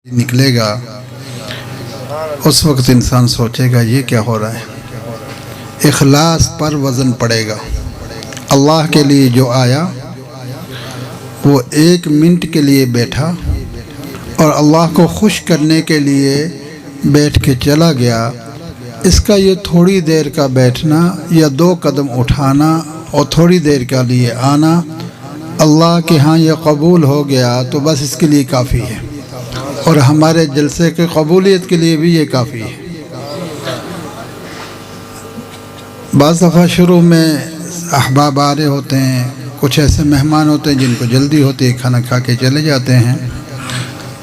نکلے گا اس وقت انسان سوچے گا یہ کیا ہو رہا ہے۔ اخلاص پر وزن پڑے گا۔ اللہ کے لیے جو آیا وہ 1 منٹ کے لیے بیٹھا اور اللہ کو خوش کرنے کے لیے بیٹھ کے چلا گیا، اس کا یہ تھوڑی دیر کا بیٹھنا یا 2 قدم اٹھانا اور تھوڑی دیر کے لیے آنا اللہ کے ہاں یہ قبول ہو گیا تو بس اس کے لیے کافی ہے، اور ہمارے جلسے کے قبولیت کے لیے بھی یہ کافی ہے۔ بعض دفعہ شروع میں احباب آ رہے ہوتے ہیں، کچھ ایسے مہمان ہوتے ہیں جن کو جلدی ہوتی ہے، کھانا کھا کے چلے جاتے ہیں،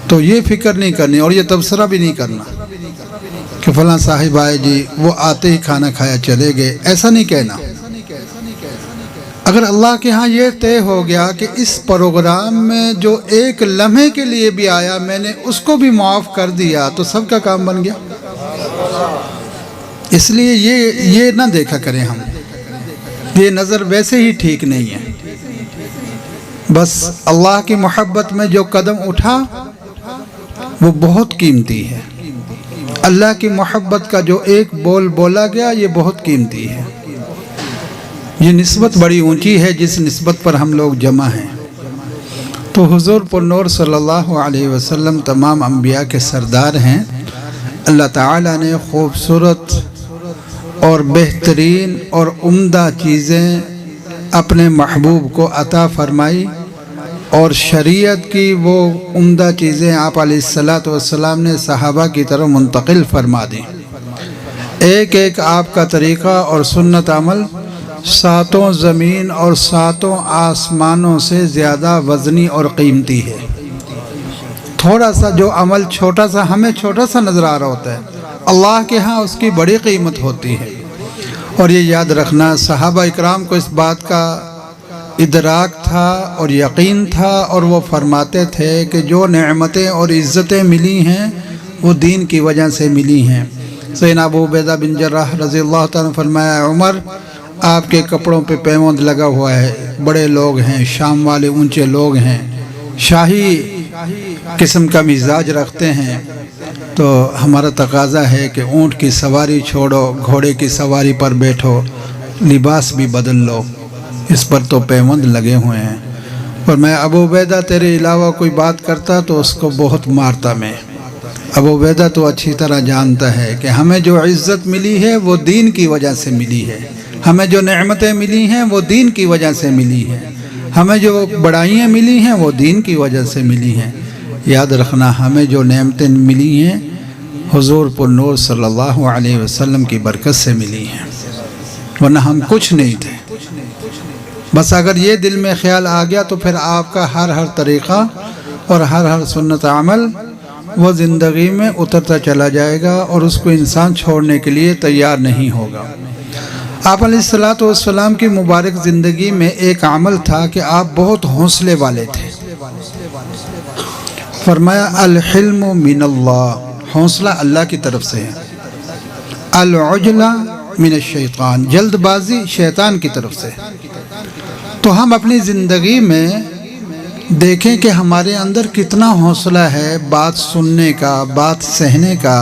تو یہ فکر نہیں کرنی اور یہ تبصرہ بھی نہیں کرنا کہ فلاں صاحب آئے جی وہ آتے ہی کھانا کھایا چلے گئے، ایسا نہیں کہنا۔ اگر اللہ کے ہاں یہ طے ہو گیا کہ اس پروگرام میں جو 1 لمحے کے لیے بھی آیا میں نے اس کو بھی معاف کر دیا تو سب کا کام بن گیا۔ اس لیے یہ نہ دیکھا کریں ہم، یہ نظر ویسے ہی ٹھیک نہیں ہے۔ بس اللہ کی محبت میں جو قدم اٹھا وہ بہت قیمتی ہے۔ اللہ کی محبت کا جو 1 بول بولا گیا یہ بہت قیمتی ہے۔ یہ نسبت بڑی اونچی ہے جس نسبت پر ہم لوگ جمع ہیں۔ تو حضور پر نور صلی اللہ علیہ وسلم تمام انبیاء کے سردار ہیں۔ اللہ تعالیٰ نے خوبصورت اور بہترین اور عمدہ چیزیں اپنے محبوب کو عطا فرمائی، اور شریعت کی وہ عمدہ چیزیں آپ علیہ الصلاۃ والسلام نے صحابہ کی طرف منتقل فرما دیں۔ ایک آپ کا طریقہ اور سنت عمل 7 زمین اور 7 آسمانوں سے زیادہ وزنی اور قیمتی ہے۔ تھوڑا سا جو عمل چھوٹا سا ہمیں چھوٹا سا نظر آ رہا ہوتا ہے، اللہ کے ہاں اس کی بڑی قیمت ہوتی ہے۔ اور یہ یاد رکھنا، صحابہ اکرام کو اس بات کا ادراک تھا اور یقین تھا، اور وہ فرماتے تھے کہ جو نعمتیں اور عزتیں ملی ہیں وہ دین کی وجہ سے ملی ہیں۔ سیدنا ابو عبیدہ بن جراح رضی اللہ تعالیٰ نے فرمایا، عمر آپ کے کپڑوں پہ پیوند لگا ہوا ہے، بڑے لوگ ہیں، شام والے اونچے لوگ ہیں، شاہی قسم کا مزاج رکھتے ہیں، تو ہمارا تقاضا ہے کہ اونٹ کی سواری چھوڑو، گھوڑے کی سواری پر بیٹھو، لباس بھی بدل لو، اس پر تو پیوند لگے ہوئے ہیں۔ اور میں ابو عبیدہ تیرے علاوہ کوئی بات کرتا تو اس کو بہت مارتا میں۔ ابو عبیدہ تو اچھی طرح جانتا ہے کہ ہمیں جو عزت ملی ہے وہ دین کی وجہ سے ملی ہے، ہمیں جو نعمتیں ملی ہیں وہ دین کی وجہ سے ملی ہیں، ہمیں جو بڑائیاں ملی ہیں وہ دین کی وجہ سے ملی ہیں۔ یاد رکھنا، ہمیں جو نعمتیں ملی ہیں حضور پر نور صلی اللہ علیہ وسلم کی برکت سے ملی ہیں، ورنہ ہم کچھ نہیں تھے۔ بس اگر یہ دل میں خیال آ گیا تو پھر آپ کا ہر طریقہ اور ہر سنت عمل وہ زندگی میں اترتا چلا جائے گا اور اس کو انسان چھوڑنے کے لیے تیار نہیں ہوگا۔ آپ علیہ الصلاۃ والسلام کی مبارک زندگی میں ایک عمل تھا کہ آپ بہت حوصلے والے تھے۔ فرمایا الحلم من اللہ، حوصلہ اللہ کی طرف سے ہے، العجلہ من الشیطان، جلد بازی شیطان کی طرف سے۔ تو ہم اپنی زندگی میں دیکھیں کہ ہمارے اندر کتنا حوصلہ ہے بات سننے کا، بات سہنے کا،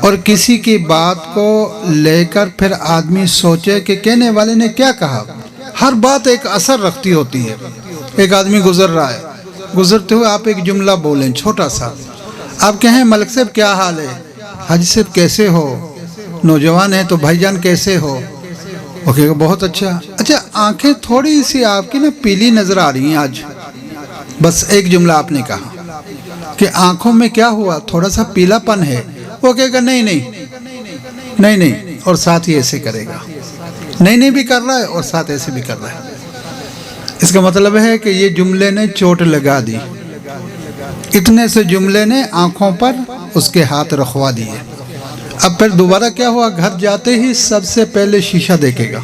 اور کسی کی بات کو لے کر پھر آدمی سوچے کہ کہنے والے نے کیا کہا۔ ہر بات ایک اثر رکھتی ہوتی ہے۔ ایک آدمی گزر رہا ہے، گزرتے ہوئے آپ ایک جملہ بولیں چھوٹا سا، آپ کہیں ملک صاحب کیا حال ہے، حاجی صاحب کیسے ہو، نوجوان ہیں تو بھائی جان کیسے ہو، وہ کہے گا بہت اچھا۔ آنکھیں تھوڑی سی آپ کی پیلی نظر آ رہی ہیں آج، بس ایک جملہ آپ نے کہا کہ آنکھوں میں کیا ہوا، تھوڑا سا پیلا پن ہے، وہ کہے گا نہیں، اور ساتھ ہی ایسے کرے گا، نہیں بھی کر رہا ہے اور ساتھ ایسے بھی کر رہا ہے۔ اس کا مطلب ہے کہ یہ جملے نے چوٹ لگا دی، اتنے سے جملے نے آنکھوں پر اس کے ہاتھ رکھوا دیے۔ اب پھر دوبارہ کیا ہوا، گھر جاتے ہی سب سے پہلے شیشہ دیکھے گا،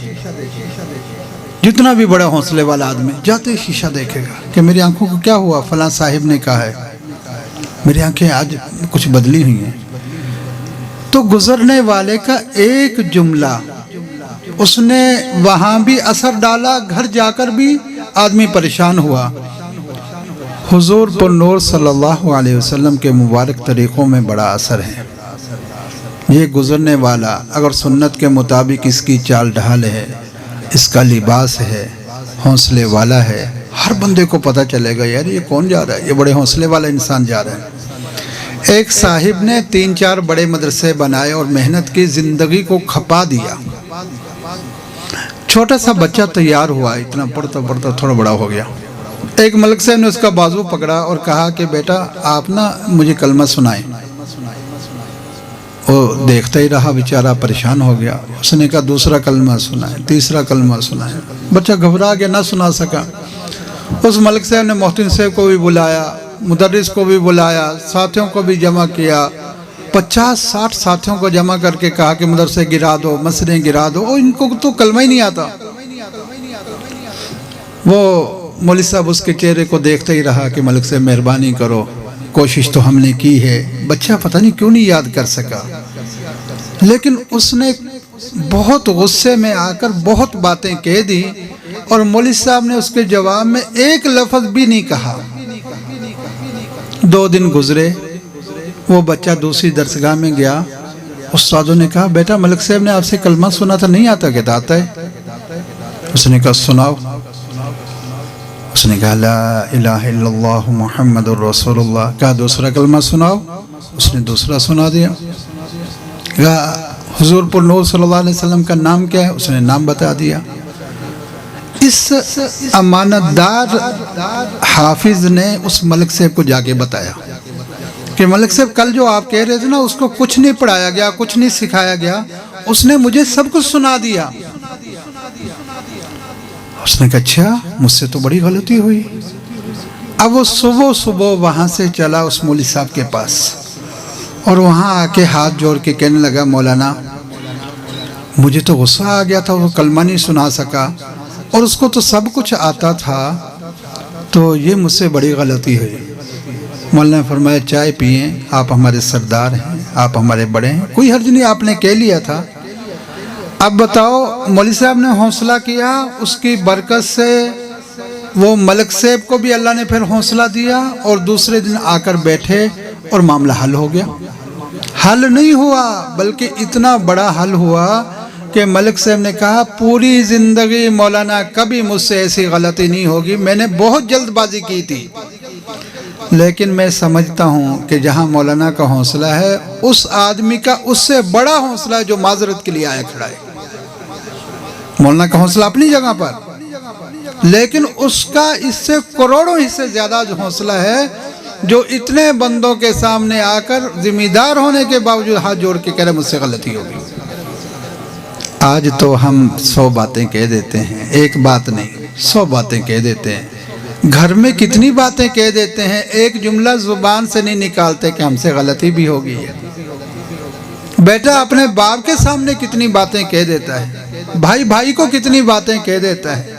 جتنا بھی بڑا حوصلے والا آدمی جاتے ہی شیشہ دیکھے گا کہ میری آنکھوں کو کیا ہوا، فلاں صاحب نے کہا ہے میری آنکھیں آج کچھ بدلی ہوئی ہیں۔ تو گزرنے والے کا ایک جملہ اس نے وہاں بھی اثر ڈالا، گھر جا کر بھی آدمی پریشان ہوا۔ حضور پر نور صلی اللہ علیہ وسلم کے مبارک طریقوں میں بڑا اثر ہے۔ یہ گزرنے والا اگر سنت کے مطابق اس کی چال ڈھال ہے، اس کا لباس ہے، حوصلے والا ہے، ہر بندے کو پتہ چلے گا یار یہ کون جا رہا ہے، یہ بڑے حوصلے والا انسان جا رہا ہے۔ ایک صاحب نے 3-4 بڑے مدرسے بنائے اور محنت کی، زندگی کو کھپا دیا۔ چھوٹا سا بچہ تیار ہوا، اتنا پڑھتا پڑھتا تھوڑا بڑا ہو گیا۔ ایک ملک صاحب نے اس کا بازو پکڑا اور کہا کہ بیٹا آپ نا مجھے کلمہ سنائیں۔ وہ دیکھتا ہی رہا، بیچارہ پریشان ہو گیا۔ اس نے کہا دوسرا کلمہ سنائیں، تیسرا کلمہ سنائیں۔ بچہ گھبرا کے نہ سنا سکا۔ اس ملک صاحب نے محتن صاحب کو بھی بلایا، مدرس کو بھی بلایا، ساتھیوں کو بھی جمع کیا۔ 50-60 ساتھیوں کو جمع کر کے کہا کہ مدرسے گرا دو، مسجدیں گرا دو، ان کو تو کلمہ ہی نہیں آتا۔ وہ مولوی صاحب اس کے چہرے کو دیکھتے ہی رہا کہ ملک سے مہربانی کرو، کوشش تو ہم نے کی ہے، بچہ پتہ نہیں کیوں نہیں یاد کر سکا۔ لیکن اس نے بہت غصے میں آ کر بہت باتیں کہہ دی اور مولوی صاحب نے اس کے جواب میں ایک لفظ بھی نہیں کہا۔ 2 دن گزرے، وہ بچہ دوسری درسگاہ میں گیا۔ استادوں نے کہا بیٹا ملک صاحب نے آپ سے کلمہ سنا تھا، نہیں آتا؟ کہتا آتا ہے۔ اس نے کہا سناؤ۔ اس نے کہا لا الہ الا اللہ محمد الرسول اللہ۔ کہا دوسرا کلمہ سناؤ۔ اس نے دوسرا سنا دیا۔ کہا حضور پر نور صلی اللہ علیہ وسلم کا نام کیا ہے؟ اس نے نام بتا دیا۔ اس امانت دار حافظ نے اس ملک صاحب کو جا کے بتایا کہ ملک صاحب کل جو آپ کہہ رہے تھے نا، اس کو کچھ نہیں پڑھایا گیا، کچھ نہیں سکھایا گیا، اس نے مجھے سب کچھ سنا دیا۔ اس نے کہا اچھا، مجھ سے تو بڑی غلطی ہوئی۔ اب وہ صبح وہاں سے چلا اس مولوی صاحب کے پاس اور وہاں آ کے ہاتھ جوڑ کے کہنے لگا مولانا مجھے تو غصہ آ گیا تھا، وہ کلمہ نہیں سنا سکا اور اس کو تو سب کچھ آتا تھا، تو یہ مجھ سے بڑی غلطی ہوئی۔ مولانا نے فرمایا چائے پئیں، آپ ہمارے سردار ہیں، آپ ہمارے بڑے ہیں، کوئی حرج نہیں، آپ نے کہہ لیا تھا۔ اب بتاؤ، مولوی صاحب نے حوصلہ کیا، اس کی برکت سے وہ ملک صاحب کو بھی اللہ نے پھر حوصلہ دیا اور دوسرے دن آ کر بیٹھے اور معاملہ حل ہو گیا۔ حل نہیں ہوا بلکہ اتنا بڑا حل ہوا کہ ملک صاحب نے کہا پوری زندگی مولانا کبھی مجھ سے ایسی غلطی نہیں ہوگی، میں نے بہت جلد بازی کی تھی، لیکن میں سمجھتا ہوں کہ جہاں مولانا کا حوصلہ ہے اس آدمی کا اس سے بڑا حوصلہ ہے جو معذرت کے لیے آیا کھڑا ہے۔ مولانا کا حوصلہ اپنی جگہ پر، لیکن اس کا اس سے کروڑوں حصے زیادہ جو حوصلہ ہے جو اتنے بندوں کے سامنے آ کر ذمہ دار ہونے کے باوجود ہاتھ جوڑ کے کہہ رہے مجھ سے غلطی ہوگی۔ آج تو ہم 100 باتیں کہہ دیتے ہیں، ایک بات نہیں 100 باتیں کہہ دیتے ہیں۔ گھر میں کتنی باتیں کہہ دیتے ہیں، ایک جملہ زبان سے نہیں نکالتے کہ ہم سے غلطی بھی ہوگی ہے۔ بیٹا اپنے باپ کے سامنے کتنی باتیں کہہ دیتا ہے، بھائی بھائی کو کتنی باتیں کہہ دیتا ہے،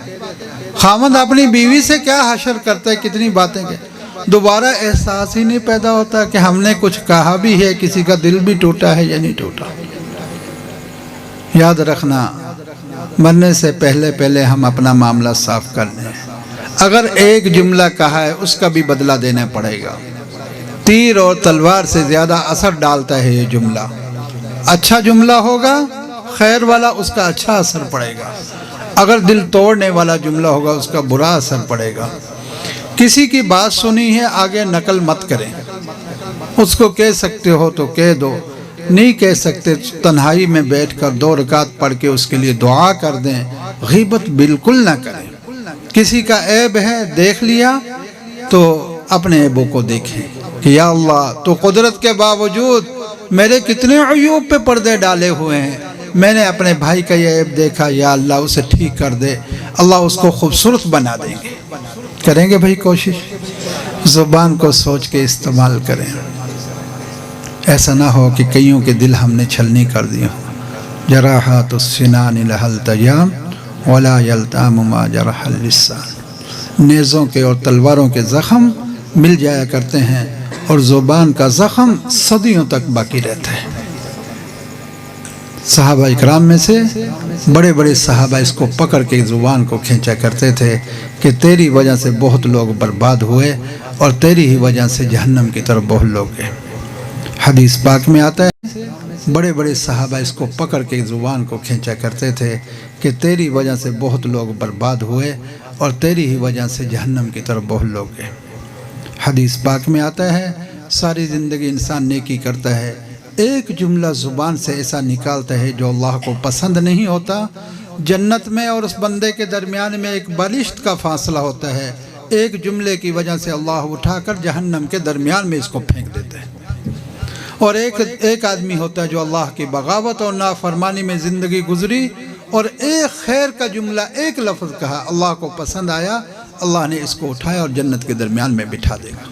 خاوند اپنی بیوی سے کیا حشر کرتا ہے، کتنی باتیں کہہ، دوبارہ احساس ہی نہیں پیدا ہوتا کہ ہم نے کچھ کہا بھی ہے، کسی کا دل بھی ٹوٹا ہے یا نہیں ٹوٹا۔ یاد رکھنا، مرنے سے پہلے ہم اپنا معاملہ صاف کر لیں۔ اگر ایک جملہ کہا ہے اس کا بھی بدلہ دینا پڑے گا۔ تیر اور تلوار سے زیادہ اثر ڈالتا ہے یہ جملہ۔ اچھا جملہ ہوگا خیر والا، اس کا اچھا اثر پڑے گا، اگر دل توڑنے والا جملہ ہوگا اس کا برا اثر پڑے گا۔ کسی کی بات سنی ہے آگے نقل مت کریں، اس کو کہہ سکتے ہو تو کہہ دو، نہیں کہہ سکتے تنہائی میں بیٹھ کر 2 رکعت پڑھ کے اس کے لیے دعا کر دیں۔ غیبت بالکل نہ کریں۔ کسی کا عیب ہے دیکھ لیا تو اپنے عیبوں کو دیکھیں کہ یا اللہ تو قدرت کے باوجود میرے کتنے عیوب پہ پردے ڈالے ہوئے ہیں، میں نے اپنے بھائی کا یہ عیب دیکھا، یا اللہ اسے ٹھیک کر دے، اللہ اس کو خوبصورت بنا دیں گے۔ کریں گے بھائی کوشش، زبان کو سوچ کے استعمال کریں، ایسا نہ ہو کہ کئیوں کے دل ہم نے چھلنی کر دی ہو۔ جراحات السنان لها التیام ولا یلتام ما جرح اللسان۔ نیزوں کے اور تلواروں کے زخم مل جایا کرتے ہیں اور زبان کا زخم صدیوں تک باقی رہتا ہے۔ صحابہ اکرام میں سے بڑے بڑے صحابہ اس کو پکڑ کے زبان کو کھینچا کرتے تھے کہ تیری وجہ سے بہت لوگ برباد ہوئے، اور تیری ہی وجہ سے جہنم کی طرف بہت لوگ گئے۔ حدیث پاک میں آتا ہے بڑے بڑے صحابہ اس کو پکڑ کے زبان کو کھینچا کرتے تھے کہ تیری وجہ سے بہت لوگ برباد ہوئے اور تیری ہی وجہ سے جہنم کی طرف بہت لوگ گئے۔ حدیث پاک میں آتا ہے ساری زندگی انسان نیکی کرتا ہے، ایک جملہ زبان سے ایسا نکالتا ہے جو اللہ کو پسند نہیں ہوتا، جنت میں اور اس بندے کے درمیان میں ایک بالشت کا فاصلہ ہوتا ہے، ایک جملے کی وجہ سے اللہ اٹھا کر جہنم کے درمیان میں اس کو پھینک دیتا ہے۔ اور ایک آدمی ہوتا ہے جو اللہ کی بغاوت اور نافرمانی میں زندگی گزری اور ایک خیر کا جملہ، ایک لفظ کہا، اللہ کو پسند آیا، اللہ نے اس کو اٹھایا اور جنت کے درمیان میں بٹھا دے گا۔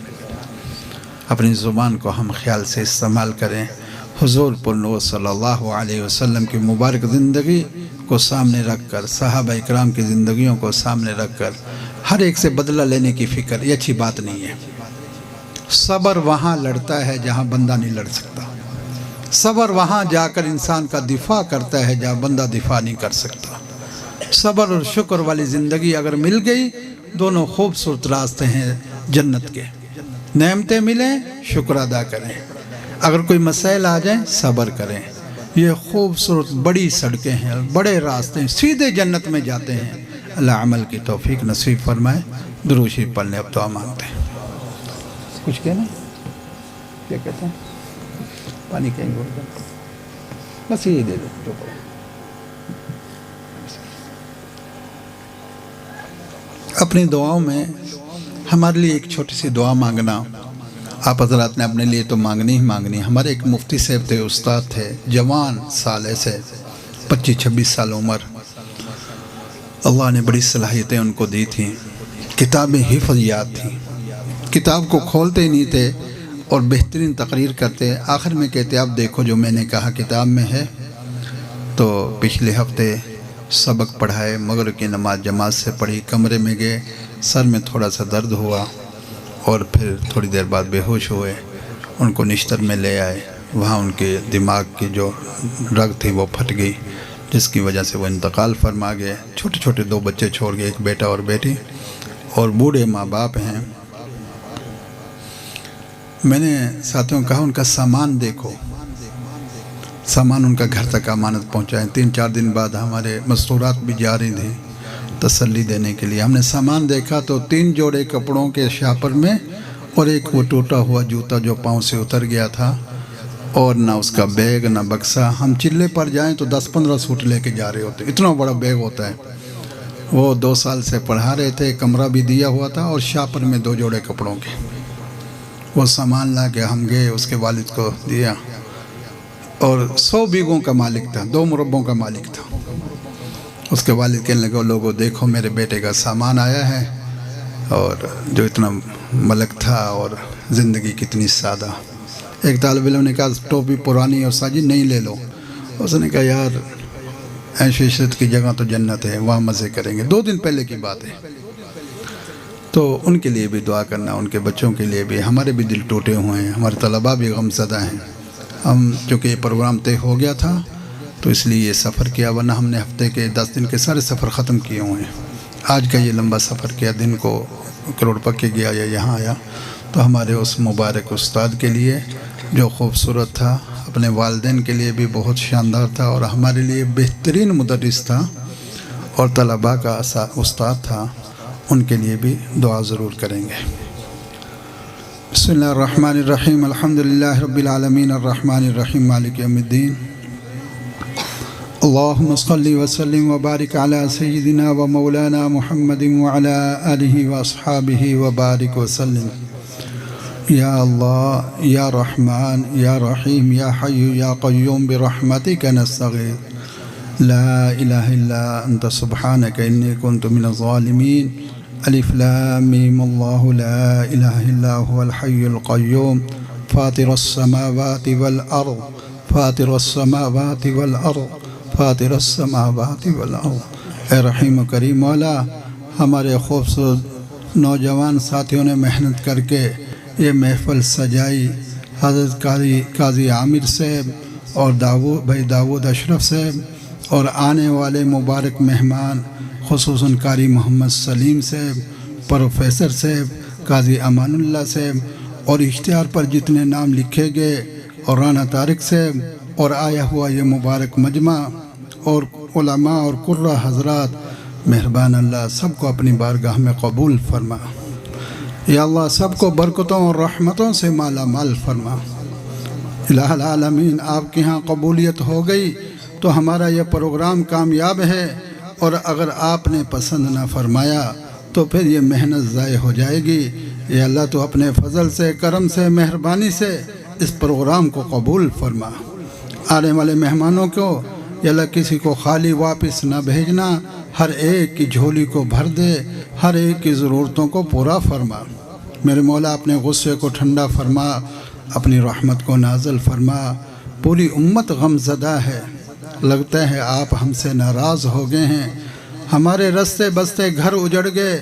اپنی زبان کو ہم خیال سے استعمال کریں، حضور پر نور صلی اللہ علیہ وسلم کی مبارک زندگی کو سامنے رکھ کر، صحابہ اکرام کی زندگیوں کو سامنے رکھ کر ہر ایک سے بدلہ لینے کی فکر، یہ اچھی بات نہیں ہے۔ صبر وہاں لڑتا ہے جہاں بندہ نہیں لڑ سکتا، صبر وہاں جا کر انسان کا دفاع کرتا ہے جہاں بندہ دفاع نہیں کر سکتا۔ صبر اور شکر والی زندگی اگر مل گئی، دونوں خوبصورت راستے ہیں جنت کے۔ نعمتیں ملیں، شکر ادا کریں، اگر کوئی مسائل آ جائیں صبر کریں۔ یہ خوبصورت بڑی سڑکیں ہیں، بڑے راستے ہیں، سیدھے جنت میں جاتے ہیں۔ اللہ عمل کی توفیق نصیب فرمائے۔ درود شریف پڑھنے اب دعا مانگتے ہیں۔ کچھ کہنا؟ کیا کہتے ہیں؟ پانی کہیں گے بس یہی دے دو جو پڑھو۔ اپنی دعاؤں میں ہمارے لیے ایک چھوٹی سی دعا مانگنا، آپ حضرات نے اپنے لیے تو مانگنی ہی مانگنی۔ ہمارے ایک مفتی صاحب تھے، استاد تھے، جوان سال ایسے 25-26 سال عمر، اللہ نے بڑی صلاحیتیں ان کو دی تھیں، کتابیں حفظ یاد تھیں، کتاب کو کھولتے ہی نہیں تھے اور بہترین تقریر کرتے، آخر میں کہتے اب دیکھو جو میں نے کہا کتاب میں ہے۔ تو پچھلے ہفتے سبق پڑھائے، مغرب کی نماز جماعت سے پڑھی، کمرے میں گئے، سر میں تھوڑا سا درد ہوا اور پھر تھوڑی دیر بعد بے ہوش ہوئے۔ ان کو نشتر میں لے آئے، وہاں ان کے دماغ کی جو رگ تھی وہ پھٹ گئی، جس کی وجہ سے وہ انتقال فرما گئے۔ چھوٹے چھوٹے 2 بچے چھوڑ گئے، ایک بیٹا اور بیٹی، اور بوڑھے ماں باپ ہیں۔ میں نے ساتھیوں کہا ان کا سامان دیکھو، سامان ان کا گھر تک امانت پہنچائیں۔ 3-4 دن بعد ہمارے مستورات بھی جا رہی تھیں تسلی دینے کے لیے۔ ہم نے سامان دیکھا تو 3 جوڑے کپڑوں کے شاپر میں اور ایک وہ ٹوٹا ہوا جوتا جو پاؤں سے اتر گیا تھا، اور نہ اس کا بیگ نہ بکسا۔ ہم چلے پر جائیں تو 10-15 سوٹ لے کے جا رہے ہوتے، اتنا بڑا بیگ ہوتا ہے۔ وہ 2 سال سے پڑھا رہے تھے، کمرہ بھی دیا ہوا تھا اور شاپر میں 2 جوڑے کپڑوں کے۔ وہ سامان لا کے ہم گئے، اس کے والد کو دیا، اور 100 بیگوں کا مالک تھا، 2 مربوں کا مالک تھا۔ اس کے والد کہنے لگے لوگوں دیکھو میرے بیٹے کا سامان آیا ہے، اور جو اتنا ملک تھا اور زندگی کتنی سادہ۔ ایک طالب علم نے کہا ٹوپی پرانی اور ساجد نہیں لے لو، اس نے کہا یار عیش و عشرت کی جگہ تو جنت ہے، وہاں مزے کریں گے۔ 2 دن پہلے کی بات ہے۔ تو ان کے لیے بھی دعا کرنا، ان کے بچوں کے لیے بھی۔ ہمارے بھی دل ٹوٹے ہوئے ہیں، ہمارے طلباء بھی غم زدہ ہیں۔ ہم چونکہ یہ پروگرام طے ہو گیا تھا تو اس لیے یہ سفر کیا، ورنہ ہم نے ہفتے کے 10 دن کے سارے سفر ختم کیے ہوئے ہیں۔ آج کا یہ لمبا سفر کیا، دن کو کروڑ پکے گیا یا یہاں آیا، تو ہمارے اس مبارک استاد کے لیے جو خوبصورت تھا، اپنے والدین کے لیے بھی بہت شاندار تھا، اور ہمارے لیے بہترین مدرس تھا اور طلباء کا استاد تھا، ان کے لیے بھی دعا ضرور کریں گے۔ بسم اللہ الرحمن الرحیم، الحمدللہ رب العالمین الرحمن الرحیم مالک یوم الدین، اللہم صلی وسلم وبارک علی سیدنا و مولانا محمد وعلی آلہ واصحابہ وبارک وسلم۔ یا اللہ یا رحمان یا رحیم یا حی یا قیوم برحمتک نستغیث، لا الہ الا انت سبحانک انی کنت من الظالمین۔ الف لام میم اللہ لا الہ الا هو الحی القیوم فاطر السماوات والارض فاطر السماوات والارض فاطر السماوات والارض۔ اے رحیم و کریم مولا، ہمارے خوبصورت نوجوان ساتھیوں نے محنت کر کے یہ محفل سجائی، حضرت قاضی عامر صاحب اور بھائی داود اشرف صاحب، اور آنے والے مبارک مہمان خصوصاً قاری محمد سلیم صاحب، پروفیسر صاحب، قاضی امان اللہ صاحب اور اشتہار پر جتنے نام لکھے گئے اور رانا طارق صاحب اور آیا ہوا یہ مبارک مجمع اور علماء اور قرہ حضرات، مہربان اللہ سب کو اپنی بارگاہ میں قبول فرما۔ یا اللہ سب کو برکتوں اور رحمتوں سے مالا مال فرما۔ الہ العالمین آپ کے ہاں قبولیت ہو گئی تو ہمارا یہ پروگرام کامیاب ہے، اور اگر آپ نے پسند نہ فرمایا تو پھر یہ محنت ضائع ہو جائے گی۔ یا اللہ تو اپنے فضل سے، کرم سے، مہربانی سے اس پروگرام کو قبول فرما۔ آنے والے مہمانوں کو یا اللہ کسی کو خالی واپس نہ بھیجنا، ہر ایک کی جھولی کو بھر دے، ہر ایک کی ضرورتوں کو پورا فرما۔ میرے مولا اپنے غصے کو ٹھنڈا فرما، اپنی رحمت کو نازل فرما۔ پوری امت غم زدہ ہے، لگتا ہے آپ ہم سے ناراض ہو گئے ہیں۔ ہمارے رستے بستے گھر اجڑ گئے،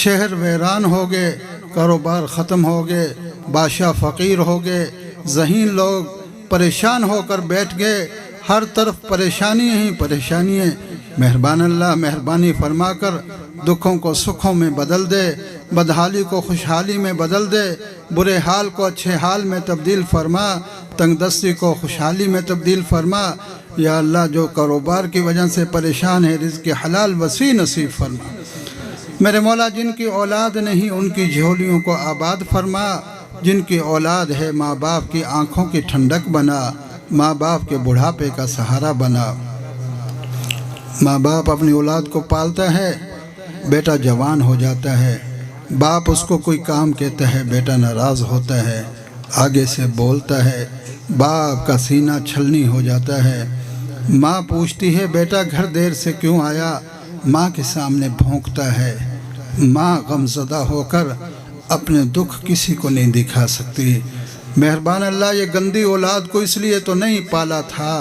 شہر ویران ہو گئے، کاروبار ختم ہو گئے، بادشاہ فقیر ہو گئے، ذہین لوگ پریشان ہو کر بیٹھ گئے، ہر طرف پریشانی ہی پریشانی ہے۔ مہربان اللہ مہربانی فرما کر دکھوں کو سکھوں میں بدل دے، بدحالی کو خوشحالی میں بدل دے، برے حال کو اچھے حال میں تبدیل فرما، تنگ دستی کو خوشحالی میں تبدیل فرما۔ یا اللہ جو کاروبار کی وجہ سے پریشان ہے، رزق حلال وسیع نصیب فرما۔ میرے مولا جن کی اولاد نہیں ان کی جھولیوں کو آباد فرما، جن کی اولاد ہے ماں باپ کی آنکھوں کی ٹھنڈک بنا، ماں باپ کے بڑھاپے کا سہارا بنا۔ ماں باپ اپنی اولاد کو پالتا ہے، بیٹا جوان ہو جاتا ہے، باپ اس کو کوئی کام کہتا ہے، بیٹا ناراض ہوتا ہے، آگے سے بولتا ہے، باپ کا سینہ چھلنی ہو جاتا ہے۔ ماں پوچھتی ہے بیٹا گھر دیر سے کیوں آیا، ماں کے سامنے بھونکتا ہے۔ ماں غمزدہ ہو کر اپنے دکھ کسی کو نہیں دکھا سکتی۔ مہربان اللہ یہ گندی اولاد کو اس لیے تو نہیں پالا تھا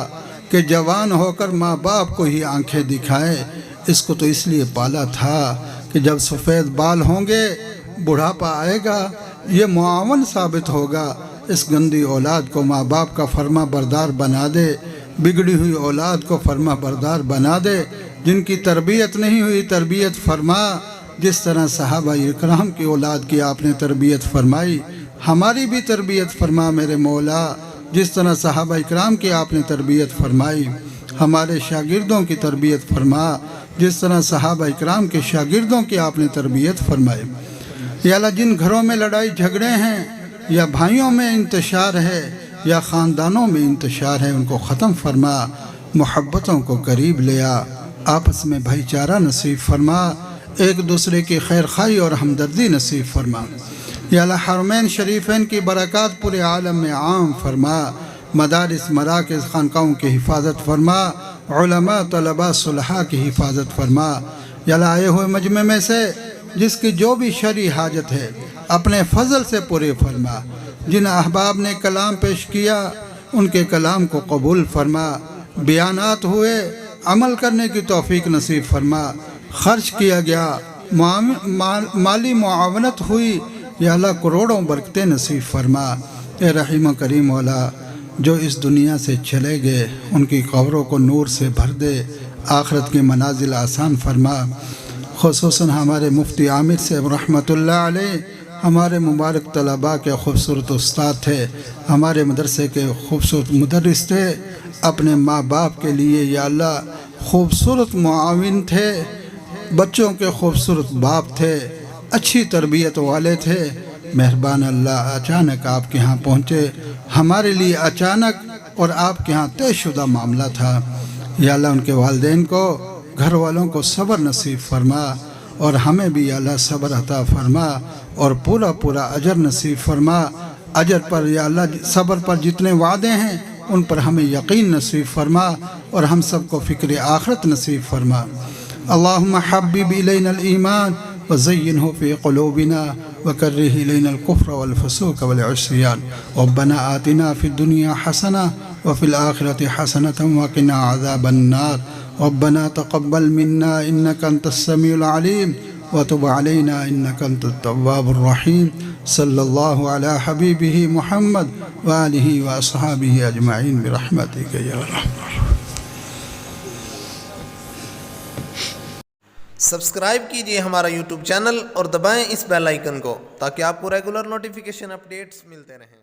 کہ جوان ہو کر ماں باپ کو ہی آنکھیں دکھائے، اس کو تو اس لیے پالا تھا کہ جب سفید بال ہوں گے، بڑھاپا آئے گا، یہ معاون ثابت ہوگا۔ اس گندی اولاد کو ماں باپ کا فرما بردار بنا دے، بگڑی ہوئی اولاد کو فرما بردار بنا دے، جن کی تربیت نہیں ہوئی تربیت فرما، جس طرح صحابہ اکرام کی اولاد کی آپ نے تربیت فرمائی، ہماری بھی تربیت فرما میرے مولا، جس طرح صحابہ اکرام کی آپ نے تربیت فرمائی، ہمارے شاگردوں کی تربیت فرما، جس طرح صحابہ اکرام کے شاگردوں کی آپ نے تربیت فرمائی۔ یا اللہ جن گھروں میں لڑائی جھگڑے ہیں، یا بھائیوں میں انتشار ہے، یا خاندانوں میں انتشار ہے، ان کو ختم فرما، محبتوں کو قریب لیا، آپس میں بھائی چارہ نصیب فرما، ایک دوسرے کی خیر خواہی اور ہمدردی نصیب فرما۔ یا اللہ حرمین شریفین کی برکات پورے عالم میں عام فرما، مدارس مراکز خانقاہوں کی حفاظت فرما، علماء طلباء صلحاء کی حفاظت فرما۔ یا اللہ آئے ہوئے مجمع میں سے جس کی جو بھی شرعی حاجت ہے اپنے فضل سے پورے فرما، جن احباب نے کلام پیش کیا ان کے کلام کو قبول فرما، بیانات ہوئے عمل کرنے کی توفیق نصیب فرما، خرچ کیا گیا مالی معاونت ہوئی، یا اللہ کروڑوں برکتیں نصیب فرما۔ اے رحیم و کریم مولا جو اس دنیا سے چلے گئے ان کی قبروں کو نور سے بھر دے، آخرت کی منازل آسان فرما۔ خصوصاً ہمارے مفتی عامر صاحب رحمۃ اللہ علیہ ہمارے مبارک طلباء کے خوبصورت استاد تھے، ہمارے مدرسے کے خوبصورت مدرس تھے، اپنے ماں باپ کے لیے یا اللہ خوبصورت معاون تھے، بچوں کے خوبصورت باپ تھے، اچھی تربیت والے تھے۔ مہربان اللہ اچانک آپ کے ہاں پہنچے، ہمارے لیے اچانک اور آپ کے ہاں طے شدہ معاملہ تھا۔ یا اللہ ان کے والدین کو، گھر والوں کو صبر نصیب فرما، اور ہمیں بھی یا اللہ صبر عطا فرما اور پورا پورا اجر نصیب فرما۔ اجر پر یا اللہ صبر پر جتنے وعدے ہیں ان پر ہمیں یقین نصیب فرما، اور ہم سب کو فکر آخرت نصیب فرما۔ اللہم حبب الینا الایمان وزینہ فی قلوبنا وکرہ الینا الکفر والفسوق والعصیان ربنا آتنا فی الدنیا حسنہ وفی الآخرۃ حسنۃ وقنا عذاب النار ربنا تقبل منا انک انت السمیع العلیم وتب علینا انک انت التواب الرحیم صلی اللہ علی حبیبہ محمد وآلہ واصحابہ اجمعین برحمتک یا ارحم الراحمین۔ سبسکرائب کیجئے ہمارا یوٹیوب چینل اور دبائیں اس بیل آئیکن کو تاکہ آپ کو ریگولر نوٹیفیکیشن اپڈیٹس ملتے رہیں.